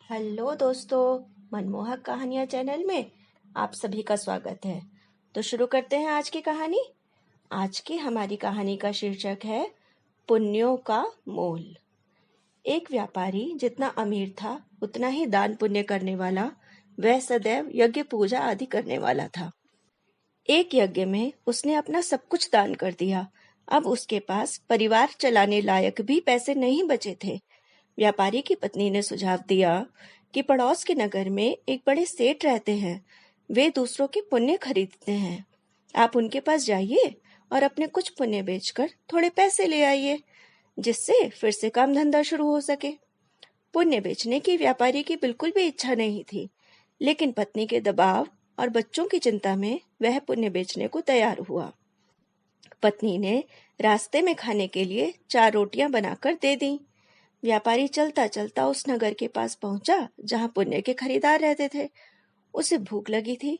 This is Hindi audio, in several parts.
हेलो दोस्तों, मनमोहक कहानियाँ चैनल में आप सभी का स्वागत है। तो शुरू करते हैं आज की कहानी। आज की हमारी कहानी का शीर्षक है पुण्यों का मोल। एक व्यापारी जितना अमीर था उतना ही दान पुण्य करने वाला, वह सदैव यज्ञ पूजा आदि करने वाला था। एक यज्ञ में उसने अपना सब कुछ दान कर दिया। अब उसके पास परिवार चलाने लायक भी पैसे नहीं बचे थे। व्यापारी की पत्नी ने सुझाव दिया कि पड़ोस के नगर में एक बड़े सेठ रहते हैं। वे दूसरों के पुण्य खरीदते हैं। आप उनके पास जाइए और अपने कुछ पुण्य बेचकर थोड़े पैसे ले आइए, जिससे फिर से काम धंधा शुरू हो सके। पुण्य बेचने की व्यापारी की बिल्कुल भी इच्छा नहीं थी, लेकिन पत्नी के दबाव और बच्चों की चिंता में वह पुण्य बेचने को तैयार हुआ। पत्नी ने रास्ते में खाने के लिए 4 रोटियां बनाकर दे दी। व्यापारी चलता चलता उस नगर के पास पहुंचा जहां पुण्य के खरीदार रहते थे। उसे भूख लगी थी।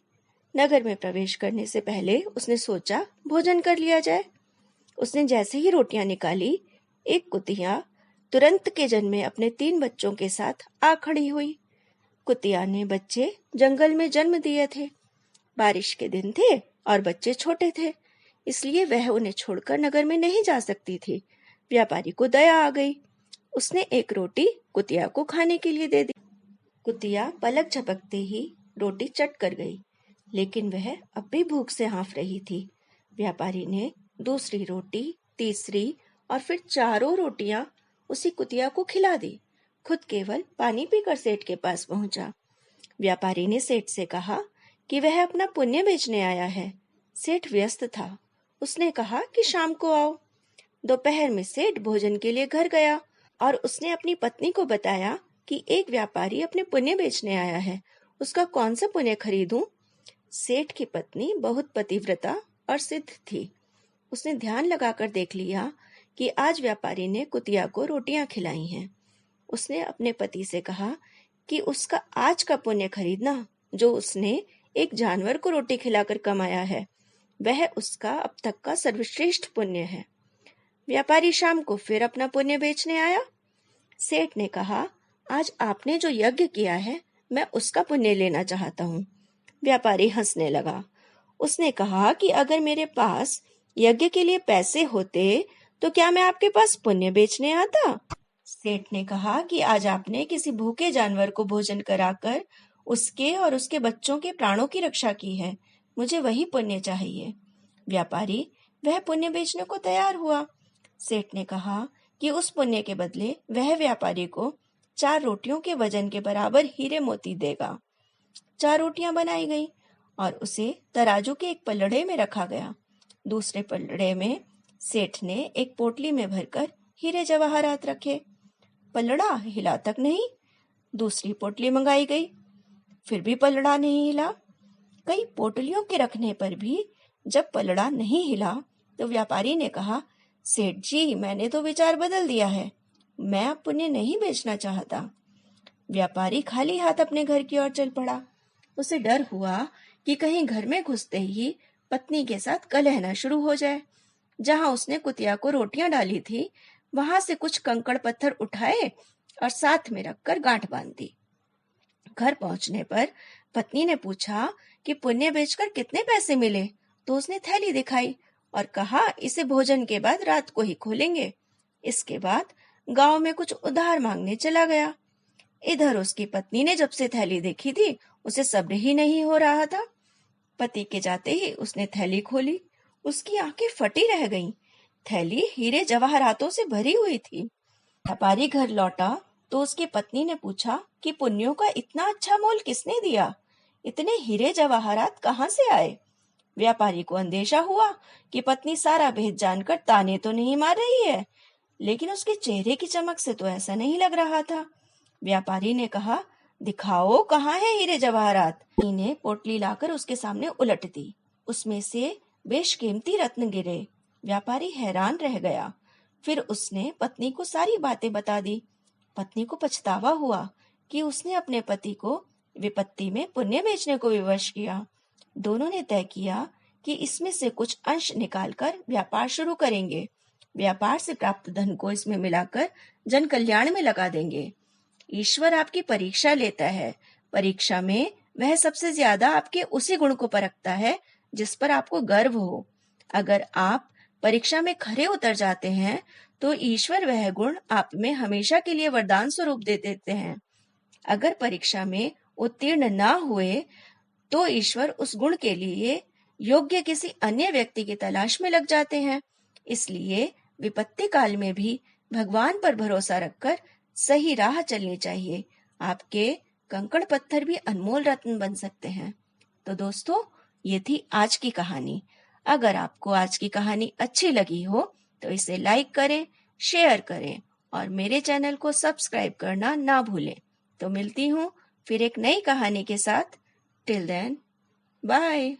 नगर में प्रवेश करने से पहले उसने सोचा भोजन कर लिया जाए। उसने जैसे ही रोटियां निकाली, एक कुतिया तुरंत के जन्मे अपने 3 बच्चों के साथ आ खड़ी हुई। कुतिया ने बच्चे जंगल में जन्म दिए थे। बारिश के दिन थे और बच्चे छोटे थे, इसलिए वह उन्हें छोड़कर नगर में नहीं जा सकती थी। व्यापारी को दया आ गई। उसने एक रोटी कुतिया को खाने के लिए दे दी। कुतिया पलक झपकते ही रोटी चट कर गई, लेकिन वह अब भी भूख से हाँफ रही थी। व्यापारी ने दूसरी रोटी, तीसरी और फिर चारों रोटियां उसी कुतिया को खिला दी। खुद केवल पानी पीकर सेठ के पास पहुंचा। व्यापारी ने सेठ से कहा कि वह अपना पुण्य बेचने आया है। सेठ व्यस्त था। उसने कहा कि शाम को आओ। दोपहर में सेठ भोजन के लिए घर गया और उसने अपनी पत्नी को बताया कि एक व्यापारी अपने पुण्य बेचने आया है। उसका कौन सा पुण्य खरीदूं? सेठ की पत्नी बहुत पतिव्रता और सिद्ध थी। उसने ध्यान लगाकर देख लिया कि आज व्यापारी ने कुतिया को रोटियां खिलाई हैं। उसने अपने पति से कहा कि उसका आज का पुण्य खरीदना, जो उसने एक जानवर को रोटी खिलाकर कमाया है, वह उसका अब तक का सर्वश्रेष्ठ पुण्य है। व्यापारी शाम को फिर अपना पुण्य बेचने आया। सेठ ने कहा, आज आपने जो यज्ञ किया है, मैं उसका पुण्य लेना चाहता हूँ। व्यापारी हंसने लगा। उसने कहा कि अगर मेरे पास यज्ञ के लिए पैसे होते तो क्या मैं आपके पास पुण्य बेचने आता? सेठ ने कहा कि आज आपने किसी भूखे जानवर को भोजन कराकर उसके और उसके बच्चों के प्राणों की रक्षा की है। मुझे वही पुण्य चाहिए। व्यापारी वह पुण्य बेचने को तैयार हुआ। सेठ ने कहा कि उस पुण्य के बदले वह व्यापारी को 4 रोटियों के वजन के बराबर हीरे मोती देगा। 4 रोटियां बनाई गई और उसे तराजू के एक पलड़े में रखा गया। दूसरे पलड़े में सेठ ने एक पोटली में भरकर हीरे जवाहरात रखे। पलड़ा हिला तक नहीं। दूसरी पोटली मंगाई गई, फिर भी पलड़ा नहीं हिला। कई पोटलियों के रखने पर भी जब पलड़ा नहीं हिला तो व्यापारी ने कहा, सेठ जी, मैंने तो विचार बदल दिया है। मैं अब पुण्य नहीं बेचना चाहता। व्यापारी खाली हाथ अपने घर की ओर चल पड़ा। उसे डर हुआ कि कहीं घर में घुसते ही पत्नी के साथ कलह न शुरू हो जाए। जहां उसने कुतिया को रोटियां डाली थी, वहां से कुछ कंकड़ पत्थर उठाए और साथ में रखकर गांठ बांध दी। घर पहुंचने पर पत्नी ने पूछा कि पुण्य बेचकर कितने पैसे मिले, तो उसने थैली दिखाई और कहा, इसे भोजन के बाद रात को ही खोलेंगे। इसके बाद गांव में कुछ उधार मांगने चला गया। इधर उसकी पत्नी ने जब से थैली देखी थी, उसे सब्र ही नहीं हो रहा था। पति के जाते ही उसने थैली खोली। उसकी आंखें फटी रह गईं। थैली हीरे जवाहरातों से भरी हुई थी। व्यापारी घर लौटा तो उसकी पत्नी ने पूछा कि पुण्यों का इतना अच्छा मोल किसने दिया? इतने हीरे जवाहरात कहाँ से आए? व्यापारी को अंदेशा हुआ कि पत्नी सारा भेद जानकर ताने तो नहीं मार रही है, लेकिन उसके चेहरे की चमक से तो ऐसा नहीं लग रहा था। व्यापारी ने कहा, दिखाओ कहाँ है हीरे जवाहरात। पत्नी ने पोटली लाकर उसके सामने उलट दी। उसमें से बेशकीमती रत्न गिरे। व्यापारी हैरान रह गया। फिर उसने पत्नी को सारी बातें बता दी। पत्नी को पछतावा हुआ कि उसने अपने पति को विपत्ति में पुण्य बेचने को विवश किया। दोनों ने तय किया कि इसमें से कुछ अंश निकालकर व्यापार शुरू करेंगे। व्यापार से प्राप्त धन को इसमें मिलाकर जन कल्याण में लगा देंगे। ईश्वर आपकी परीक्षा लेता है। परीक्षा में वह सबसे ज्यादा आपके उसी गुण को परखता है जिस पर आपको गर्व हो। अगर आप परीक्षा में खरे उतर जाते हैं तो ईश्वर वह गुण आप में हमेशा के लिए वरदान स्वरूप दे देते हैं। अगर परीक्षा में उत्तीर्ण ना हुए तो ईश्वर उस गुण के लिए योग्य किसी अन्य व्यक्ति की तलाश में लग जाते हैं। इसलिए विपत्ति काल में भी भगवान पर भरोसा रखकर सही राह चलनी चाहिए। आपके कंकड़ पत्थर भी अनमोल रत्न बन सकते हैं। तो दोस्तों, ये थी आज की कहानी। अगर आपको आज की कहानी अच्छी लगी हो तो इसे लाइक करें, शेयर करें और मेरे चैनल को सब्सक्राइब करना ना भूलें। तो मिलती हूँ फिर एक नई कहानी के साथ। Till then, bye.